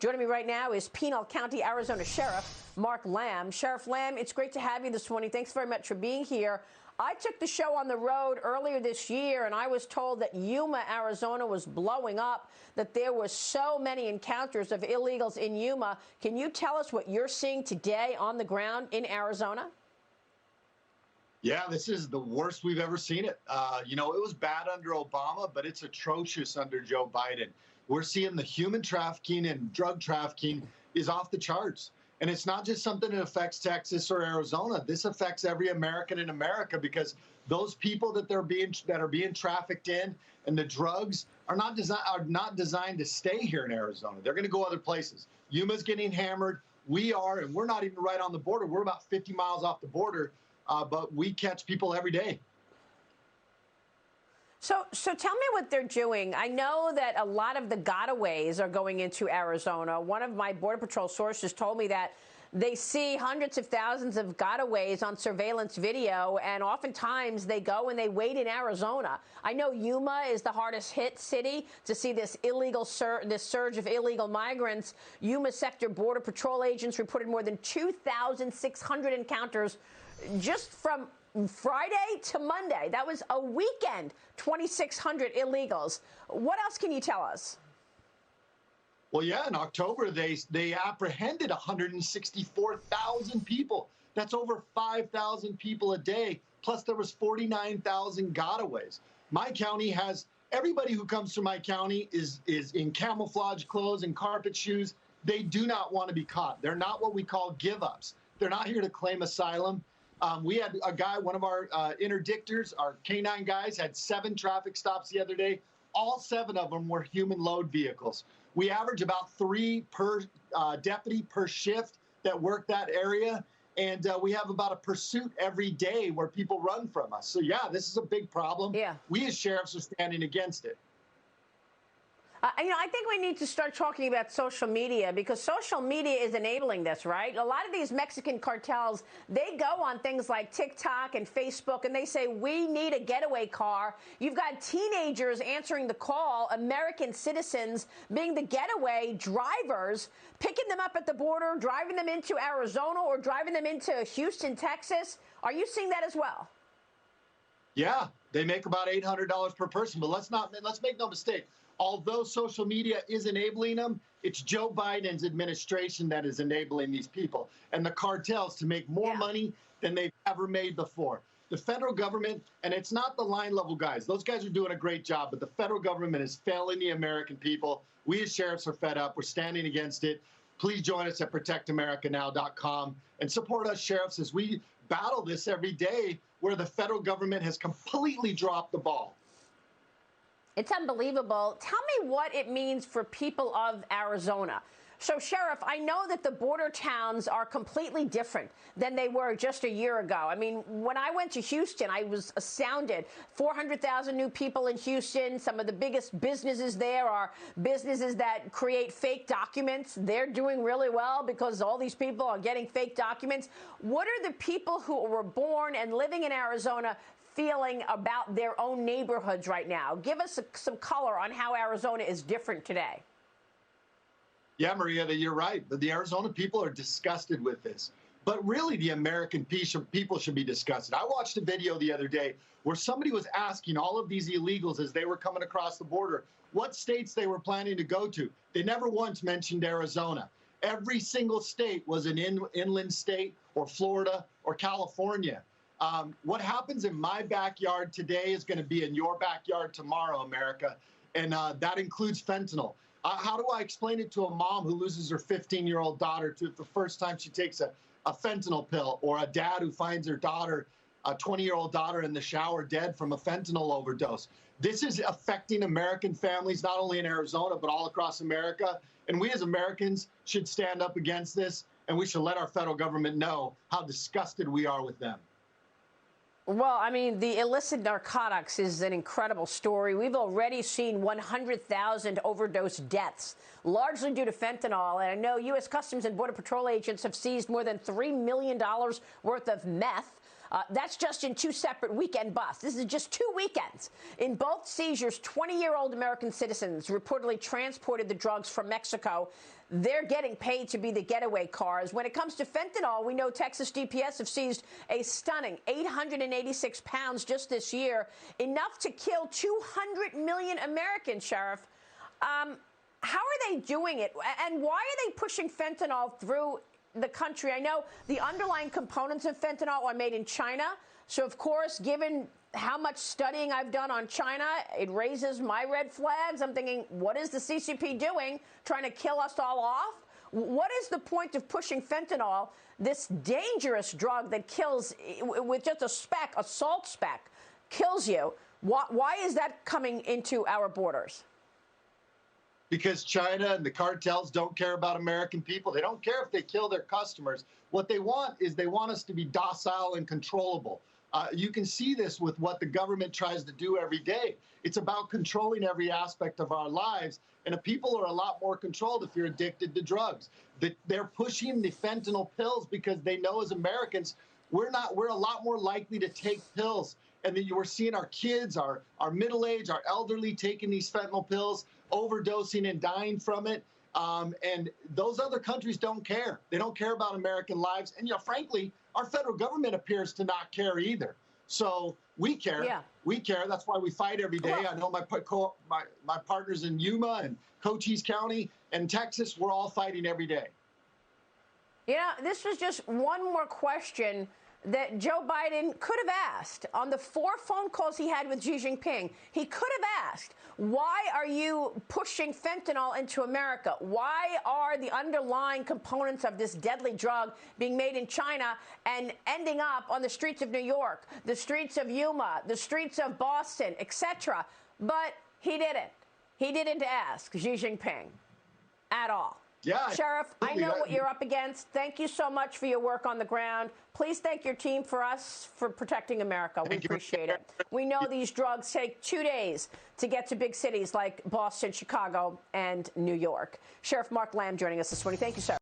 Joining me right now is Pinal County, Arizona Sheriff Mark Lamb. Sheriff Lamb, it's great to have you this morning. Thanks very much for being here. I took the show on the road earlier this year, and I was told that Yuma, Arizona was blowing up, that there were so many encounters of illegals in Yuma. Can you tell us what you're seeing today on the ground in Arizona? Yeah, this is the worst we've ever seen it. It was bad under Obama, but it's atrocious under Joe Biden. We're seeing the human trafficking and drug trafficking is off the charts. And it's not just something that affects Texas or Arizona. This affects every American in America, because those people that are being trafficked in, and the drugs are not designed to stay here in Arizona. They're going to go other places. Yuma's getting hammered. We are, and we're not even right on the border. We're about 50 miles off the border, but we catch people every day. So tell me what they're doing. I know that a lot of the gotaways are going into Arizona. One of my Border Patrol sources told me that they see hundreds of thousands of gotaways on surveillance video, and oftentimes they go and they wait in Arizona. I know Yuma is the hardest hit city to see this surge of illegal migrants. Yuma sector Border Patrol agents reported more than 2,600 encounters just from Friday to Monday. That was a weekend, 2,600 illegals. What else can you tell us? Well, yeah, in October, they apprehended 164,000 people. That's over 5,000 people a day. Plus, there was 49,000 gotaways. My county has, everybody who comes to my county is in camouflage clothes and carpet shoes. They do not want to be caught. They're not what we call give-ups. They're not here to claim asylum. We had a guy, one of our interdictors, our K9 guys, had 7 traffic stops the other day. All 7 of them were human load vehicles. We average about 3 per deputy per shift that work that area. And we have about a pursuit every day where people run from us. So, yeah, this is a big problem. Yeah. We as sheriffs are standing against it. I think we need to start talking about social media, because social media is enabling this, right? A lot of these Mexican cartels, they go on things like TikTok and Facebook, and they say, we need a getaway car. You've got teenagers answering the call, American citizens being the getaway drivers, picking them up at the border, driving them into Arizona or driving them into Houston, Texas. Are you seeing that as well? Yeah, they make about $800 per person, but let's make no mistake. Although social media is enabling them, it's Joe Biden's administration that is enabling these people and the cartels to make more money than they've ever made before. The federal government, and it's not the line level guys. Those guys are doing a great job, but the federal government is failing the American people. We as sheriffs are fed up. We're standing against it. Please join us at protectamericanow.com and support us sheriffs as we battle this every day, where the federal government has completely dropped the ball. It's unbelievable. Tell me what it means for people of Arizona. So, Sheriff, I know that the border towns are completely different than they were just a year ago. I mean, when I went to Houston, I was astounded. 400,000 new people in Houston. Some of the biggest businesses there are businesses that create fake documents. They're doing really well because all these people are getting fake documents. What are the people who were born and living in Arizona feeling about their own neighborhoods right now? Give us some color on how Arizona is different today. Yeah, Maria, you're right. The Arizona people are disgusted with this. But really, the American people should be disgusted. I watched a video the other day where somebody was asking all of these illegals as they were coming across the border what states they were planning to go to. They never once mentioned Arizona. Every single state was an inland state, or Florida or California. What happens in my backyard today is going to be in your backyard tomorrow, America. And that includes fentanyl. How do I explain it to a mom who loses her 15-year-old daughter to the first time she takes a fentanyl pill, or a dad who finds their daughter, a 20-year-old daughter, in the shower dead from a fentanyl overdose? This is affecting American families, not only in Arizona, but all across America. And we as Americans should stand up against this, and we should let our federal government know how disgusted we are with them. Well, I mean, the illicit narcotics is an incredible story. We've already seen 100,000 overdose deaths, largely due to fentanyl. And I know U.S. Customs and Border Patrol agents have seized more than $3 million worth of meth. That's just in 2 separate weekend busts. This is just 2 weekends. In both seizures, 20-year-old American citizens reportedly transported the drugs from Mexico. they're getting paid to be the getaway cars. When it comes to fentanyl, we know Texas DPS have seized a stunning 886 pounds just this year, enough to kill 200 million Americans, Sheriff. How are they doing it, and why are they pushing fentanyl through the country? I know the underlying components of fentanyl are made in China, so of course, given how much studying I've done on China, it raises my red flags. I'm thinking, what is the CCP doing, trying to kill us all off? What is the point of pushing fentanyl, this dangerous drug that kills with just a speck, a salt speck, kills you? Why is that coming into our borders? Because China and the cartels don't care about American people. They don't care if they kill their customers. What they want is they want us to be docile and controllable. You can see this with what the government tries to do every day. It's about controlling every aspect of our lives. And people are a lot more controlled if you're addicted to drugs. They're pushing the fentanyl pills because they know as Americans, we're a lot more likely to take pills. And then we're seeing our kids, our middle-aged, our elderly taking these fentanyl pills, overdosing and dying from it. And those other countries don't care. They don't care about American lives. And, frankly, our federal government appears to not care either. So we care. Yeah. We care. That's why we fight every day. Well, I know my partners in Yuma and Cochise County and Texas, we're all fighting every day. This was just one more question that Joe Biden could have asked on the 4 phone calls he had with Xi Jinping. He could have asked, why are you pushing fentanyl into America? Why are the underlying components of this deadly drug being made in China and ending up on the streets of New York, the streets of Yuma, the streets of Boston, etc.? But he didn't. He didn't ask Xi Jinping at all. Yeah, Sheriff, I know what you're up against. Thank you so much for your work on the ground. Please thank your team for us for protecting America. We appreciate it. We know these drugs take 2 days to get to big cities like Boston, Chicago, and New York. Sheriff Mark Lamb joining us this morning. Thank you, sir.